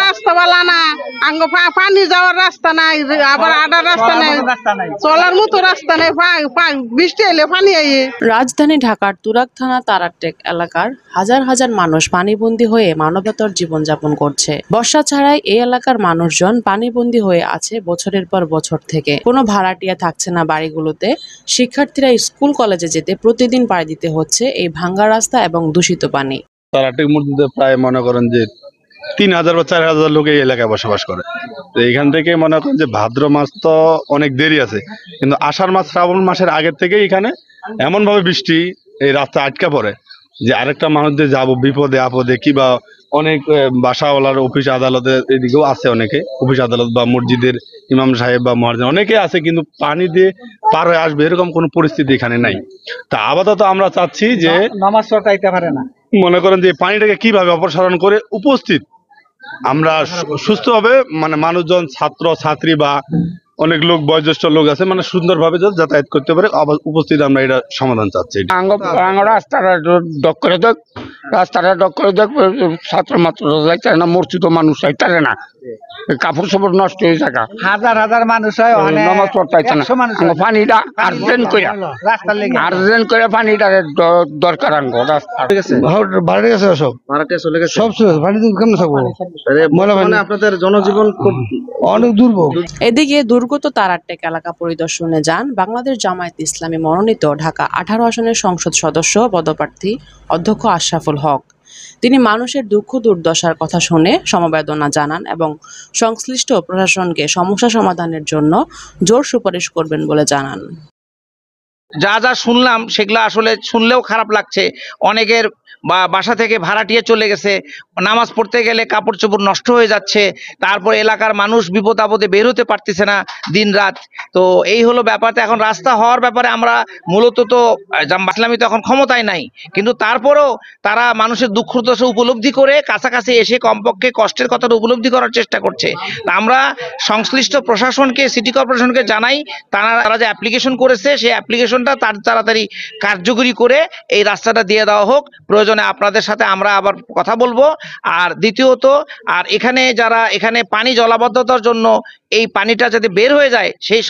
রাস্তা বালা না, পানি যাওয়ার রাস্তা নাই, আবার আডার রাস্তা নাই, চলার মতো রাস্তা নাই, বৃষ্টি এলে পানি আইয়ে। রাজধানী ঢাকার তুরাগ থানা তারারটেক এলাকার হাজার হাজার মানুষ পানিবন্দী হয়ে মানবেতর জীবনযাপন করছে। বর্ষা ছাড়াই এই এলাকার মানুষজন পানিবন্দী হয়ে আছে বছরের পর বছর থেকে। কোনো ভাড়াটিয়া থাকছে না বাড়িগুলোতে। শিক্ষার্থীরা স্কুল কলেজে যেতে প্রতিদিন পাড়ি দিতে হচ্ছে এই ভাঙ্গা রাস্তা এবং দূষিত পানি। তারারটেক মসজিদে প্রায় মনে করেন যে 3000 বা 4000 লোক এই এলাকায় বসবাস করে। তো এইখান থেকে মনে করেন যে ভাদ্র মাস তো অনেক দেরি আছে, কিন্তু আষাঢ় মাস শ্রাবণ মাসের আগের থেকে এখানে এমন ভাবে বৃষ্টি এই রাস্তা আটকা পড়ে যে আরেকটা মানুষদের যাবো বিপদে আপদে, কিবা অনেক বাসাওয়ালার অফিস আদালতে এদিকেও আছে, অনেকে অফিস আদালত বা মসজিদের ইমাম সাহেব বা মহাজন অনেকে আছে, কিন্তু পানি দিয়ে পার হয়ে আসবে এরকম কোনো পরিস্থিতি এখানে নাই। তা আপাতত আমরা চাচ্ছি যে নামাজ পড়তে পারে না, মনে করেন যে পানিটাকে কিভাবে অপসারণ করে উপস্থিত আমরা সুস্থভাবে, মানে মানুষজন ছাত্র ছাত্রী বা অনেক লোক বয়োজ্যেষ্ঠ লোক আছে, মানে সুন্দরভাবে যাতায়াত করতে পারে উপস্থিত, আমরা এটা সমাধান চাচ্ছি। রাস্তাটা ডক করে দেখ, ছাত্র মাত্র যাইতে না, মসজিদ মানুষ যাইতে না, কাপড় চোপড় নষ্ট হয়ে থাকা, হাজার হাজার মানুষ হয় নামাজ পড়তে না। পানিটা আর্জেন্ট করে পানিটা দরকার। ভাড়া গেছে সব, ভাড়াটিয়া চলে গেছে, সব পানিতে কেমন থাকবো, মানে আপনাদের জনজীবন খুব অনেক দুর্ভোগ। এদিকে দুর্গত তারারটেক এলাকা পরিদর্শনে যান বাংলাদেশ জামায়াতে ইসলামী মনোনীত ঢাকা 18 আসনের সংসদ সদস্য পদপ্রার্থী অধ্যক্ষ আশরাফুল হক। তিনি মানুষের দুঃখ দুর্দশার কথা শুনে সমবেদনা জানান এবং সংশ্লিষ্ট প্রশাসনকে সমস্যা সমাধানের জন্য জোর সুপারিশ করবেন বলে জানান। যা যা শুনলাম সেগুলো আসলে শুনলেও খারাপ লাগছে। অনেকের বাসা থেকে ভাড়াটিয়ে চলে গেছে, নামাজ পড়তে গেলে কাপড় চোপড় নষ্ট হয়ে যাচ্ছে, তারপর এলাকার মানুষ বিপদ আপদে বের হতে পারতেছে না দিন রাত। তো এই হলো ব্যাপারটা। এখন রাস্তা হওয়ার ব্যাপারে আমরা মূলত তো ইসলামী তো এখন ক্ষমতায় নাই, কিন্তু তারপরেও তারা মানুষের দুঃখ দশা উপলব্ধি করে কাছাকাছি এসে কমপক্ষে কষ্টের কথাটা উপলব্ধি করার চেষ্টা করছে। আমরা সংশ্লিষ্ট প্রশাসনকে, সিটি কর্পোরেশনকে জানাই, তারা যে অ্যাপ্লিকেশন করেছে সেই অ্যাপ্লিকেশনটা তাড়াতাড়ি কার্যকরী করে এই রাস্তাটা দিয়ে দেওয়া হোক। প্রয়োজনে আপনাদের সাথে আমরা আবার কথা বলবো। আর দ্বিতীয়ত, আর এখানে পানি জলাবদ্ধতার জন্য এই পানিটা যাতে বের হয়ে যায় সেই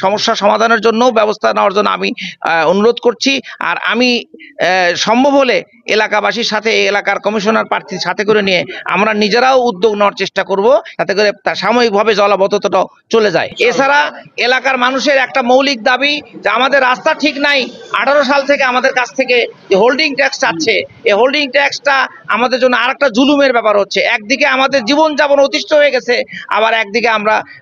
সমস্যা সমাধানের জন্য ব্যবস্থা নেওয়ার জন্য আমি অনুরোধ করছি। আর আমি সম্ভব হলে এলাকাবাসীর সাথে, এলাকার কমিশনার প্রার্থীর সাথে করে নিয়ে আমরা নিজেরাও উদ্যোগ নেওয়ার চেষ্টা করব, যাতে করে সাময়িকভাবে জলাবদ্ধতাটাও চলে যায়। এছাড়া এলাকার মানুষের একটা মৌলিক দাবি যে আমাদের রাস্তা ঠিক নাই। 18 সাল থেকে আমাদের কাছ থেকে যে হোল্ডিং ট্যাক্স চাচ্ছে, এই হোল্ডিং ট্যাক্সটা আমাদের জন্য আরেকটা জুলুমের ব্যাপার হচ্ছে। একদিকে আমাদের জীবনযাপন অতিষ্ঠ হয়ে গেছে, একদিকে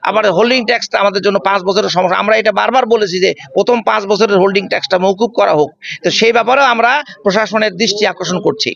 আবার হোল্ডিং ট্যাক্সটা আমাদের জন্য 5 বছরের সমস্যা। আমরা এটা বারবার বলেছি যে প্রথম 5 বছরের হোল্ডিং ট্যাক্সটা মওকুফ করা হোক। তো সেই ব্যাপারেও আমরা প্রশাসনের দৃষ্টি আকর্ষণ করছি।